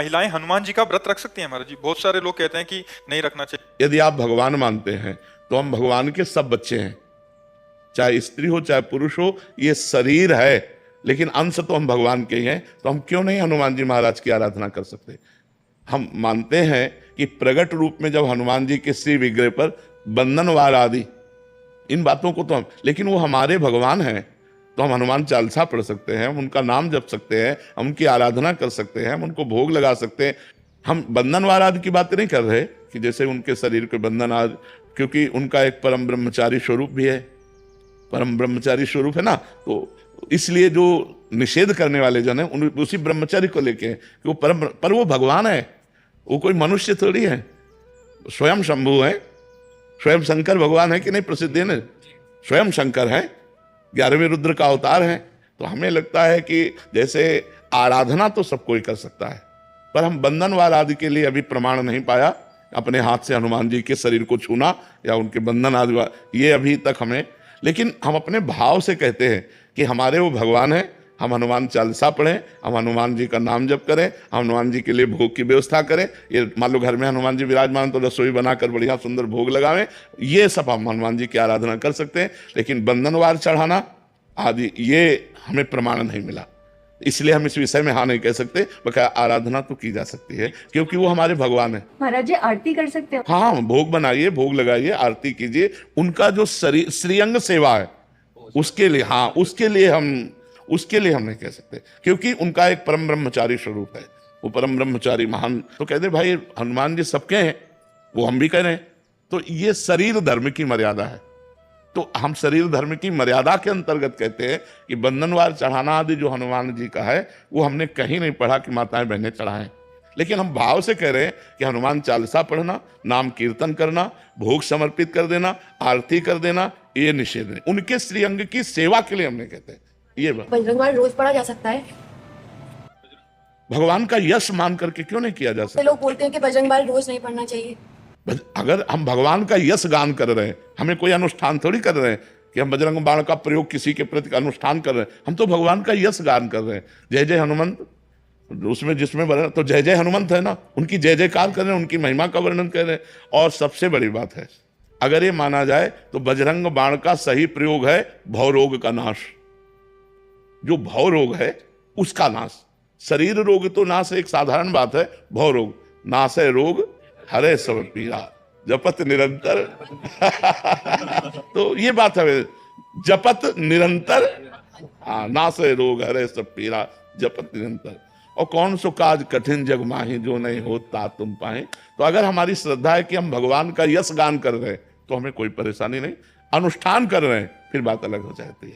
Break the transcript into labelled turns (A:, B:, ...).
A: महिलाएं हनुमान जी का व्रत रख सकती हैं महाराज जी? बहुत सारे लोग कहते हैं कि नहीं रखना चाहिए।
B: यदि आप भगवान मानते हैं तो हम भगवान के सब बच्चे हैं, चाहे स्त्री हो चाहे पुरुष हो, ये शरीर है लेकिन अंश तो हम भगवान के ही हैं। तो हम क्यों नहीं हनुमान जी महाराज की आराधना कर सकते? हम मानते हैं कि प्रगट रूप में जब हनुमान जी के श्री विग्रह पर बंधन वार आदि इन बातों को तो हम, लेकिन वो हमारे भगवान हैं तो हम हनुमान चालीसा पढ़ सकते हैं, हम उनका नाम जप सकते हैं, हम उनकी आराधना कर सकते हैं, हम उनको भोग लगा सकते हैं। हम बंधन वार आदि की बातें नहीं कर रहे कि जैसे उनके शरीर के बंधन आदि, क्योंकि उनका एक परम ब्रह्मचारी स्वरूप भी है, परम ब्रह्मचारी स्वरूप है ना, तो इसलिए जो निषेध करने वाले जन है उसी ब्रह्मचारी को लेके हैं कि वो परम, पर वो भगवान है, वो कोई मनुष्य थोड़ी है, स्वयं शंभु है, स्वयं शंकर भगवान है कि नहीं, प्रसिद्ध है ना, स्वयं शंकर है, 11वें रुद्र का अवतार है। तो हमें लगता है कि जैसे आराधना तो सब कोई कर सकता है, पर हम बंधनवार आदि के लिए अभी प्रमाण नहीं पाया, अपने हाथ से हनुमान जी के शरीर को छूना या उनके बंधन आदि, ये अभी तक हमें, लेकिन हम अपने भाव से कहते हैं कि हमारे वो भगवान हैं, हम हनुमान चालीसा पढ़ें, हम हनुमान जी का नाम जप करें, हम हनुमान जी के लिए भोग की व्यवस्था करें। ये मान लो घर में हनुमान जी विराजमान तो रसोई बनाकर बढ़िया सुंदर भोग लगावें, ये सब हम हनुमान जी की आराधना कर सकते हैं। लेकिन बंधनवार चढ़ाना आदि ये हमें प्रमाण नहीं मिला, इसलिए हम इस विषय में हाँ नहीं कह सकते। बकाया आराधना तो की जा सकती है क्योंकि वो हमारे भगवान है।
C: महाराज जी आरती कर सकते हो?
B: हाँ, भोग बनाइए, भोग लगाइए, आरती कीजिए, उनका जो श्रीअंग सेवा है उसके लिए, हाँ उसके लिए हम नहीं कह सकते क्योंकि उनका एक परम ब्रह्मचारी स्वरूप है, वो परम ब्रह्मचारी महान। तो कहते भाई हनुमान जी सबके हैं, वो हम भी कह रहे हैं, तो ये शरीर धर्म की मर्यादा है। तो हम शरीर धर्म की मर्यादा के अंतर्गत कहते हैं कि बंधनवार चढ़ाना आदि जो हनुमान जी का है वो हमने कहीं नहीं पढ़ा कि माताएं बहनें चढ़ाएं, लेकिन हम भाव से कह रहे हैं कि हनुमान चालीसा पढ़ना, नाम कीर्तन करना, भोग समर्पित कर देना, आरती कर देना, ये निषेध नहीं। उनके श्रीअंग की सेवा के लिए हमने कहते हैं ये बात।
C: बजरंगबाण रोज पढ़ा जा सकता है?
B: भगवान का यश मान करके क्यों नहीं किया जा सकता?
C: लोग बोलते हैं कि बजरंगबाण रोज नहीं पढ़ना चाहिए।
B: अगर हम भगवान का यश गान कर रहे हैं, हमें कोई अनुष्ठान थोड़ी कर रहे हैं कि हम बजरंग बाण का प्रयोग किसी के प्रति अनुष्ठान कर रहे हैं, हम तो भगवान का यश गान कर रहे हैं। जय जय हनुमंत, उसमें जिसमें वर्णन तो जय जय हनुमंत है ना, उनकी जय जयकार कर रहे हैं, उनकी महिमा का वर्णन कर रहे हैं। और सबसे बड़ी बात है, अगर ये माना जाए तो बजरंग बाण का सही प्रयोग है भवरोग का नाश। जो भव रोग है उसका नाश, शरीर रोग तो नाश एक साधारण बात है, भव रोग नाश है रोग हरे सब पीरा जपत निरंतर तो ये बात है, जपत निरंतर, नाश है रोग हरे सब पीरा जपत निरंतर। और कौन सो काज कठिन जग माही जो नहीं होता तुम पाए। तो अगर हमारी श्रद्धा है कि हम भगवान का यश गान कर रहे हैं तो हमें कोई परेशानी नहीं, अनुष्ठान कर रहे हैं फिर बात अलग हो जाती है।